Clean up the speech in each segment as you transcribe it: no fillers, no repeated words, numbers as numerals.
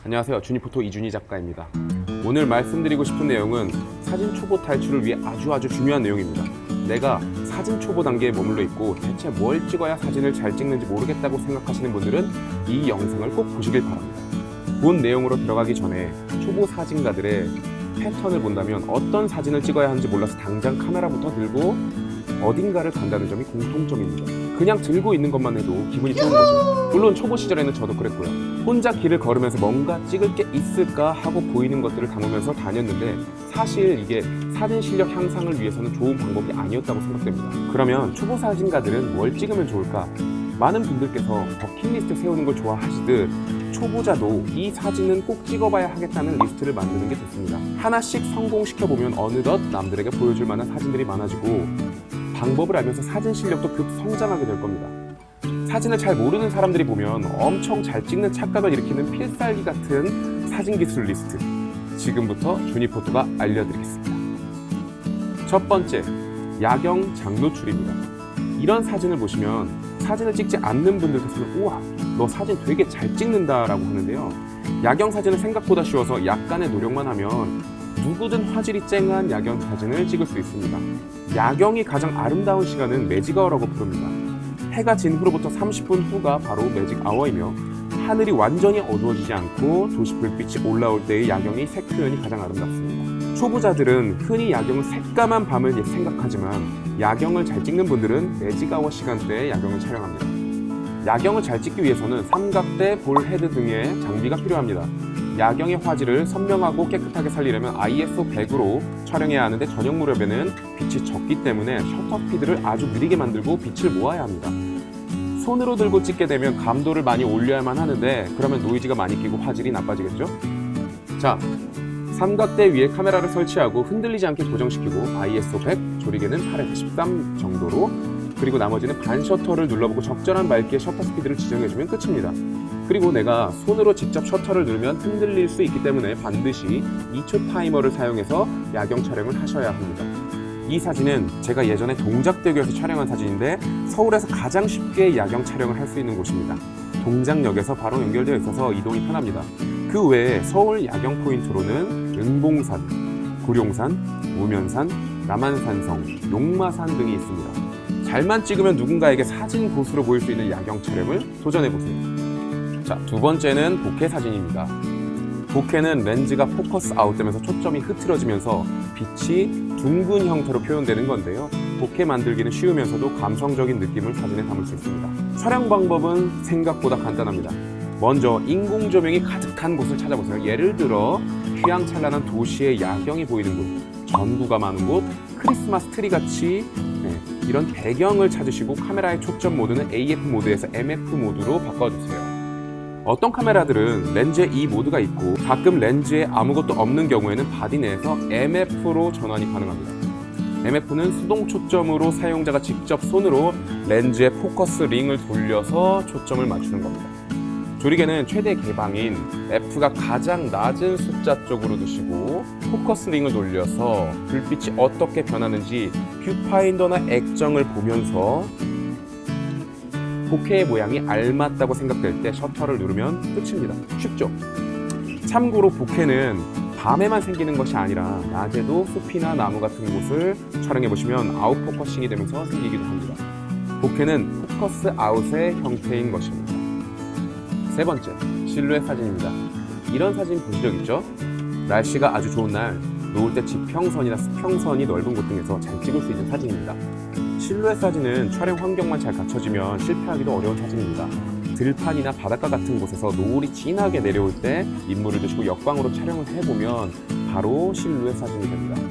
안녕하세요. 주니포토 이준희 작가입니다. 오늘 말씀드리고 싶은 내용은 사진 초보 탈출을 위해 아주 중요한 내용입니다. 내가 사진 초보 단계에 머물러 있고 대체 뭘 찍어야 사진을 잘 찍는지 모르겠다고 생각하시는 분들은 이 영상을 꼭 보시길 바랍니다. 본 내용으로 들어가기 전에 초보 사진가들의 패턴을 본다면 어떤 사진을 찍어야 하는지 몰라서 당장 카메라부터 들고 어딘가를 간다는 점이 공통점입니다. 그냥 들고 있는 것만 해도 기분이 좋은 거죠. 물론 초보 시절에는 저도 그랬고요. 혼자 길을 걸으면서 뭔가 찍을 게 있을까 하고 보이는 것들을 담으면서 다녔는데 사실 이게 사진 실력 향상을 위해서는 좋은 방법이 아니었다고 생각됩니다. 그러면 초보 사진가들은 뭘 찍으면 좋을까? 많은 분들께서 버킷리스트 세우는 걸 좋아하시듯 초보자도 이 사진은 꼭 찍어봐야 하겠다는 리스트를 만드는 게 좋습니다. 하나씩 성공시켜보면 어느덧 남들에게 보여줄 만한 사진들이 많아지고 방법을 알면서 사진 실력도 급성장하게 될 겁니다. 사진을 잘 모르는 사람들이 보면 엄청 잘 찍는 착각을 일으키는 필살기 같은 사진 기술 리스트, 지금부터 주니포토가 알려드리겠습니다. 첫 번째, 야경 장노출입니다. 이런 사진을 보시면 사진을 찍지 않는 분들께서는 우와, 너 사진 되게 잘 찍는다라고 하는데요. 야경 사진은 생각보다 쉬워서 약간의 노력만 하면 누구든 화질이 쨍한 야경 사진을 찍을 수 있습니다. 야경이 가장 아름다운 시간은 매직 아워라고 부릅니다. 해가 진 후로부터 30분 후가 바로 매직 아워이며 하늘이 완전히 어두워지지 않고 도시 불빛이 올라올 때의 야경의 색 표현이 가장 아름답습니다. 초보자들은 흔히 야경은 새까만 밤을 생각하지만 야경을 잘 찍는 분들은 매직 아워 시간대에 야경을 촬영합니다. 야경을 잘 찍기 위해서는 삼각대, 볼 헤드 등의 장비가 필요합니다. 야경의 화질을 선명하고 깨끗하게 살리려면 ISO 100으로 촬영해야 하는데 저녁 무렵에는 빛이 적기 때문에 셔터 스피드를 아주 느리게 만들고 빛을 모아야 합니다. 손으로 들고 찍게 되면 감도를 많이 올려야만 하는데 그러면 노이즈가 많이 끼고 화질이 나빠지겠죠? 자, 삼각대 위에 카메라를 설치하고 흔들리지 않게 고정시키고 ISO 100, 조리개는 8에서 13 정도로, 그리고 나머지는 반 셔터를 눌러보고 적절한 맑기의 셔터 스피드를 지정해주면 끝입니다. 그리고 내가 손으로 직접 셔터를 누르면 흔들릴 수 있기 때문에 반드시 2초 타이머를 사용해서 야경 촬영을 하셔야 합니다. 이 사진은 제가 예전에 동작대교에서 촬영한 사진인데 서울에서 가장 쉽게 야경 촬영을 할 수 있는 곳입니다. 동작역에서 바로 연결되어 있어서 이동이 편합니다. 그 외에 서울 야경 포인트로는 은봉산, 구룡산, 우면산, 남한산성, 용마산 등이 있습니다. 잘만 찍으면 누군가에게 사진 고수로 보일 수 있는 야경 촬영을 도전해보세요. 자, 두 번째는 보케 사진입니다. 보케는 렌즈가 포커스 아웃되면서 초점이 흐트러지면서 빛이 둥근 형태로 표현되는 건데요. 보케 만들기는 쉬우면서도 감성적인 느낌을 사진에 담을 수 있습니다. 촬영 방법은 생각보다 간단합니다. 먼저 인공 조명이 가득한 곳을 찾아보세요. 예를 들어 휘황찬란한 도시의 야경이 보이는 곳, 전구가 많은 곳, 크리스마스 트리 같이 이런 배경을 찾으시고 카메라의 초점 모드는 AF 모드에서 MF 모드로 바꿔주세요. 어떤 카메라들은 렌즈에 이 모드가 있고 가끔 렌즈에 아무것도 없는 경우에는 바디 내에서 MF로 전환이 가능합니다. MF는 수동 초점으로 사용자가 직접 손으로 렌즈의 포커스 링을 돌려서 초점을 맞추는 겁니다. 조리개는 최대 개방인 F가 가장 낮은 숫자 쪽으로 두시고 포커스 링을 돌려서 불빛이 어떻게 변하는지 뷰파인더나 액정을 보면서 보케의 모양이 알맞다고 생각될 때 셔터를 누르면 끝입니다. 쉽죠? 참고로 보케는 밤에만 생기는 것이 아니라 낮에도 숲이나 나무 같은 곳을 촬영해보시면 아웃포커싱이 되면서 생기기도 합니다. 보케는 포커스 아웃의 형태인 것입니다. 세 번째, 실루엣 사진입니다. 이런 사진 보신 적 있죠? 날씨가 아주 좋은 날, 노을 때 지평선이나 수평선이 넓은 곳 등에서 잘 찍을 수 있는 사진입니다. 실루엣 사진은 촬영 환경만 잘 갖춰지면 실패하기도 어려운 사진입니다. 들판이나 바닷가 같은 곳에서 노을이 진하게 내려올 때 인물을 드시고 역광으로 촬영을 해보면 바로 실루엣 사진이 됩니다.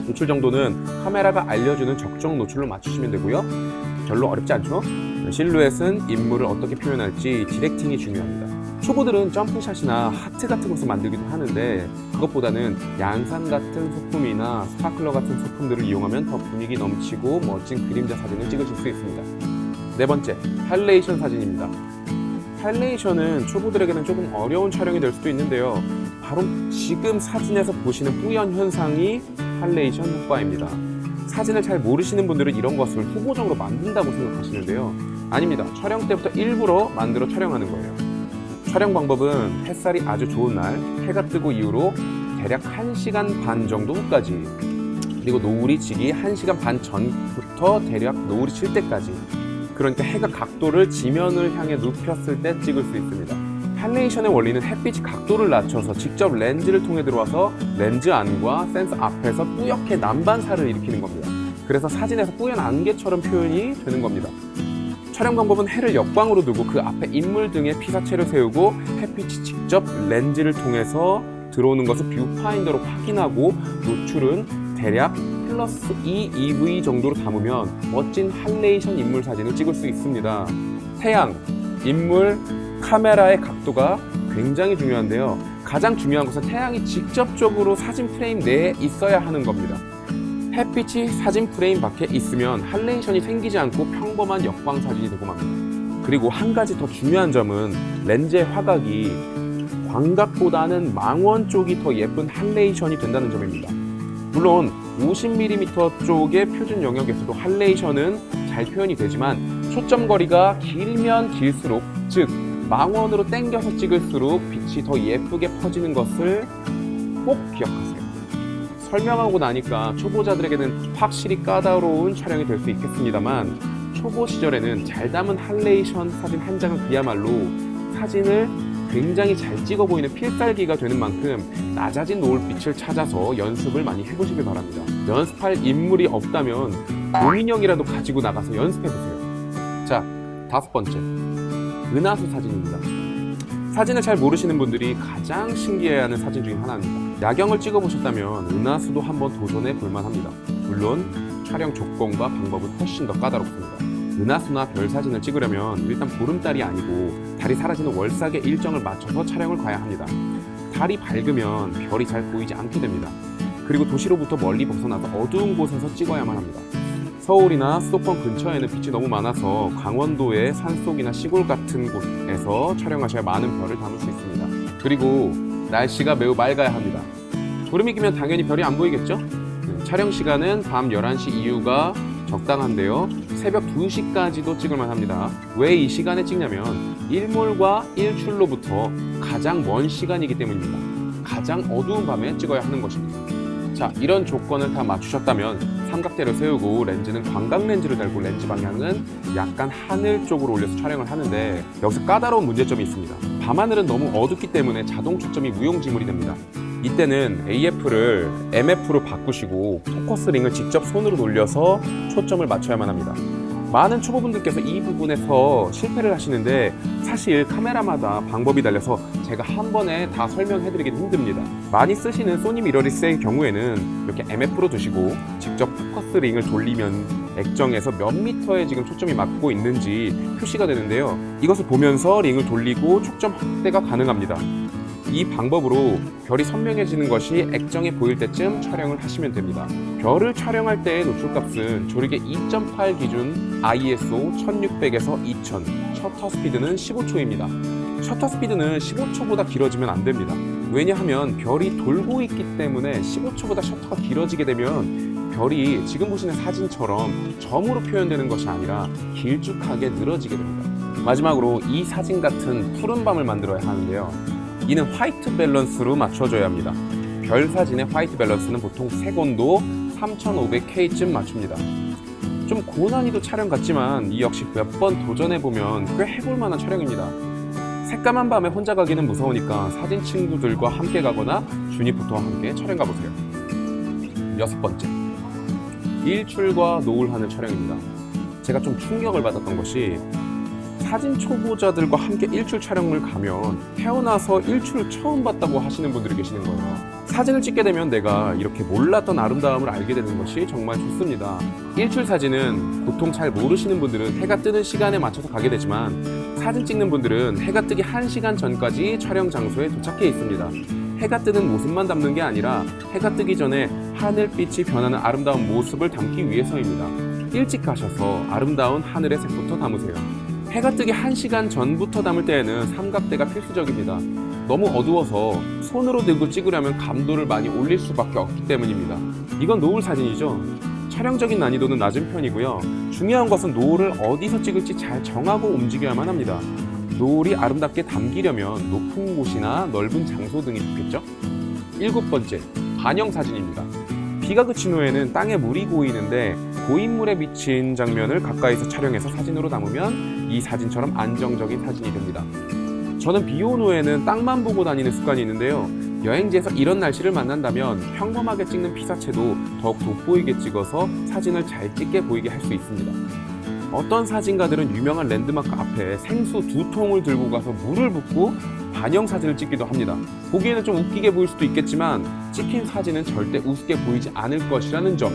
노출 정도는 카메라가 알려주는 적정 노출로 맞추시면 되고요. 별로 어렵지 않죠? 실루엣은 인물을 어떻게 표현할지 디렉팅이 중요합니다. 초보들은 점프샷이나 하트 같은 것을 만들기도 하는데 그것보다는 양산 같은 소품이나 스파클러 같은 소품들을 이용하면 더 분위기 넘치고 멋진 그림자 사진을 찍으실 수 있습니다. 네 번째, 할레이션 사진입니다. 할레이션은 초보들에게는 조금 어려운 촬영이 될 수도 있는데요. 바로 지금 사진에서 보시는 뿌연 현상이 할레이션 효과입니다. 사진을 잘 모르시는 분들은 이런 것을 후보적으로 만든다고 생각하시는데요. 아닙니다. 촬영 때부터 일부러 만들어 촬영하는 거예요. 촬영 방법은 햇살이 아주 좋은 날, 해가 뜨고 이후로 대략 1시간 반 정도 후까지, 그리고 노을이 지기 1시간 반 전부터 대략 노을이 질 때까지, 그러니까 해가 각도를 지면을 향해 눕혔을 때 찍을 수 있습니다. 할레이션의 원리는 햇빛이 각도를 낮춰서 직접 렌즈를 통해 들어와서 렌즈 안과 센서 앞에서 뿌옇게 난반사를 일으키는 겁니다. 그래서 사진에서 뿌연 안개처럼 표현이 되는 겁니다. 촬영 방법은 해를 역광으로 두고 그 앞에 인물 등의 피사체를 세우고 햇빛이 직접 렌즈를 통해서 들어오는 것을 뷰파인더로 확인하고 노출은 대략 플러스 2 EV 정도로 담으면 멋진 할레이션 인물 사진을 찍을 수 있습니다. 태양, 인물, 카메라의 각도가 굉장히 중요한데요. 가장 중요한 것은 태양이 직접적으로 사진 프레임 내에 있어야 하는 겁니다. 햇빛이 사진 프레임 밖에 있으면 할레이션이 생기지 않고 평범한 역광 사진이 되고 맙니다. 그리고 한 가지 더 중요한 점은 렌즈의 화각이 광각보다는 망원 쪽이 더 예쁜 할레이션이 된다는 점입니다. 물론 50mm 쪽의 표준 영역에서도 할레이션은 잘 표현이 되지만 초점거리가 길면 길수록, 즉 망원으로 당겨서 찍을수록 빛이 더 예쁘게 퍼지는 것을 꼭 기억하세요. 설명하고 나니까 초보자들에게는 확실히 까다로운 촬영이 될 수 있겠습니다만, 초보 시절에는 잘 담은 할레이션 사진 한 장은 그야말로 사진을 굉장히 잘 찍어 보이는 필살기가 되는 만큼 낮아진 노을빛을 찾아서 연습을 많이 해보시길 바랍니다. 연습할 인물이 없다면 공인형이라도 가지고 나가서 연습해보세요. 자, 5번째, 은하수 사진입니다. 사진을 잘 모르시는 분들이 가장 신기해하는 사진 중에 하나입니다. 야경을 찍어보셨다면 은하수도 한번 도전해 볼만합니다. 물론 촬영 조건과 방법은 훨씬 더 까다롭습니다. 은하수나 별 사진을 찍으려면 일단 보름달이 아니고 달이 사라지는 월삭의 일정을 맞춰서 촬영을 가야 합니다. 달이 밝으면 별이 잘 보이지 않게 됩니다. 그리고 도시로부터 멀리 벗어나서 어두운 곳에서 찍어야만 합니다. 서울이나 수도권 근처에는 빛이 너무 많아서 강원도의 산속이나 시골 같은 곳에서 촬영하셔야 많은 별을 담을 수 있습니다. 그리고 날씨가 매우 맑아야 합니다. 구름이 끼면 당연히 별이 안 보이겠죠? 촬영 시간은 밤 11시 이후가 적당한데요. 새벽 2시까지도 찍을만 합니다. 왜 이 시간에 찍냐면 일몰과 일출로부터 가장 먼 시간이기 때문입니다. 가장 어두운 밤에 찍어야 하는 것입니다. 자, 이런 조건을 다 맞추셨다면 삼각대를 세우고 렌즈는 광각 렌즈를 달고 렌즈 방향은 약간 하늘 쪽으로 올려서 촬영을 하는데, 여기서 까다로운 문제점이 있습니다. 밤하늘은 너무 어둡기 때문에 자동 초점이 무용지물이 됩니다. 이때는 AF를 MF로 바꾸시고 포커스 링을 직접 손으로 돌려서 초점을 맞춰야만 합니다. 많은 초보분들께서 이 부분에서 실패를 하시는데, 사실 카메라마다 방법이 달려서 제가 한 번에 다 설명해드리기는 힘듭니다. 많이 쓰시는 소니 미러리스의 경우에는 이렇게 MF로 두시고 직접 포커스 링을 돌리면 액정에서 몇 미터에 지금 초점이 맞고 있는지 표시가 되는데요. 이것을 보면서 링을 돌리고 초점 확대가 가능합니다. 이 방법으로 별이 선명해지는 것이 액정에 보일 때쯤 촬영을 하시면 됩니다. 별을 촬영할 때의 노출값은 조리개 2.8 기준 ISO 1600에서 2000, 셔터 스피드는 15초입니다. 셔터 스피드는 15초보다 길어지면 안 됩니다. 왜냐하면 별이 돌고 있기 때문에 15초보다 셔터가 길어지게 되면 별이 지금 보시는 사진처럼 점으로 표현되는 것이 아니라 길쭉하게 늘어지게 됩니다. 마지막으로 이 사진 같은 푸른 밤을 만들어야 하는데요. 이는 화이트 밸런스로 맞춰줘야 합니다. 별 사진의 화이트 밸런스는 보통 색온도 3500K쯤 맞춥니다. 좀 고난이도 촬영 같지만 이 역시 몇 번 도전해보면 꽤 해볼 만한 촬영입니다. 새까만 밤에 혼자 가기는 무서우니까 사진 친구들과 함께 가거나 주니포터와 함께 촬영 가보세요. 6번째, 일출과 노을하늘 촬영입니다. 제가 좀 충격을 받았던 것이, 사진 초보자들과 함께 일출 촬영을 가면 태어나서 일출을 처음 봤다고 하시는 분들이 계시는 거예요. 사진을 찍게 되면 내가 이렇게 몰랐던 아름다움을 알게 되는 것이 정말 좋습니다. 일출 사진은 보통 잘 모르시는 분들은 해가 뜨는 시간에 맞춰서 가게 되지만, 사진 찍는 분들은 해가 뜨기 1시간 전까지 촬영 장소에 도착해 있습니다. 해가 뜨는 모습만 담는 게 아니라 해가 뜨기 전에 하늘빛이 변하는 아름다운 모습을 담기 위해서입니다. 일찍 가셔서 아름다운 하늘의 색부터 담으세요. 해가 뜨기 1시간 전부터 담을 때에는 삼각대가 필수적입니다. 너무 어두워서 손으로 들고 찍으려면 감도를 많이 올릴 수밖에 없기 때문입니다. 이건 노을 사진이죠. 촬영적인 난이도는 낮은 편이고요. 중요한 것은 노을을 어디서 찍을지 잘 정하고 움직여야만 합니다. 노을이 아름답게 담기려면 높은 곳이나 넓은 장소 등이 좋겠죠? 7번째, 반영 사진입니다. 비가 그친 후에는 땅에 물이 고이는데 고인물에 비친 장면을 가까이서 촬영해서 사진으로 담으면 이 사진처럼 안정적인 사진이 됩니다. 저는 비 온 후에는 땅만 보고 다니는 습관이 있는데요. 여행지에서 이런 날씨를 만난다면 평범하게 찍는 피사체도 더욱 돋보이게 찍어서 사진을 잘 찍게 보이게 할 수 있습니다. 어떤 사진가들은 유명한 랜드마크 앞에 생수 2통을 들고 가서 물을 붓고 반영 사진을 찍기도 합니다. 보기에는 좀 웃기게 보일 수도 있겠지만 찍힌 사진은 절대 우습게 보이지 않을 것이라는 점.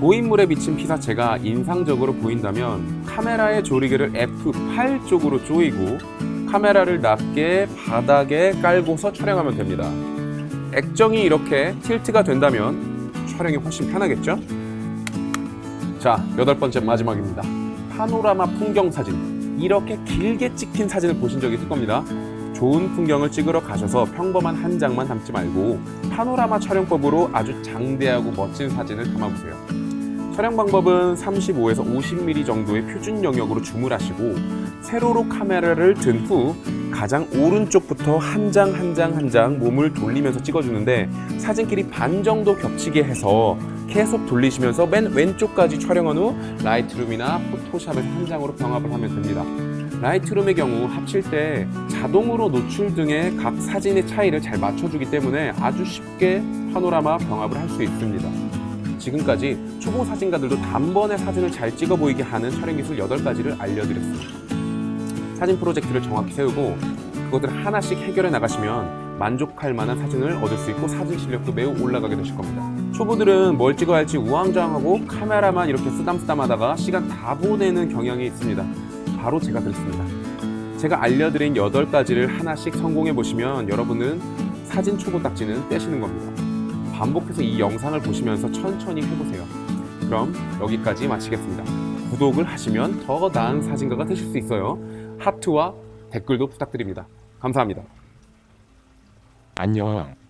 고인물에 비친 피사체가 인상적으로 보인다면 카메라의 조리개를 F8 쪽으로 조이고 카메라를 낮게 바닥에 깔고서 촬영하면 됩니다. 액정이 이렇게 틸트가 된다면 촬영이 훨씬 편하겠죠? 자, 8번째 마지막입니다. 파노라마 풍경 사진. 이렇게 길게 찍힌 사진을 보신 적이 있을 겁니다. 좋은 풍경을 찍으러 가셔서 평범한 한 장만 담지 말고 파노라마 촬영법으로 아주 장대하고 멋진 사진을 담아보세요. 촬영 방법은 35에서 50mm 정도의 표준 영역으로 줌을 하시고 세로로 카메라를 든 후 가장 오른쪽부터 한 장 한 장 한 장 몸을 돌리면서 찍어주는데 사진끼리 반 정도 겹치게 해서 계속 돌리시면서 맨 왼쪽까지 촬영한 후 라이트룸이나 포토샵에서 한 장으로 병합을 하면 됩니다. 라이트룸의 경우 합칠 때 자동으로 노출 등의 각 사진의 차이를 잘 맞춰주기 때문에 아주 쉽게 파노라마 병합을 할 수 있습니다. 지금까지 초보 사진가들도 단번에 사진을 잘 찍어 보이게 하는 촬영 기술 8가지를 알려드렸습니다. 사진 프로젝트를 정확히 세우고 그것들을 하나씩 해결해 나가시면 만족할 만한 사진을 얻을 수 있고 사진 실력도 매우 올라가게 되실 겁니다. 초보들은 뭘 찍어야 할지 우왕좌왕하고 카메라만 이렇게 쓰담쓰담 하다가 시간 다 보내는 경향이 있습니다. 바로 제가 그랬습니다. 제가 알려드린 8가지를 하나씩 성공해 보시면 여러분은 사진 초보 딱지는 떼시는 겁니다. 반복해서 이 영상을 보시면서 천천히 해보세요. 그럼 여기까지 마치겠습니다. 구독을 하시면 더 나은 사진가가 되실 수 있어요. 하트와 댓글도 부탁드립니다. 감사합니다. 안녕.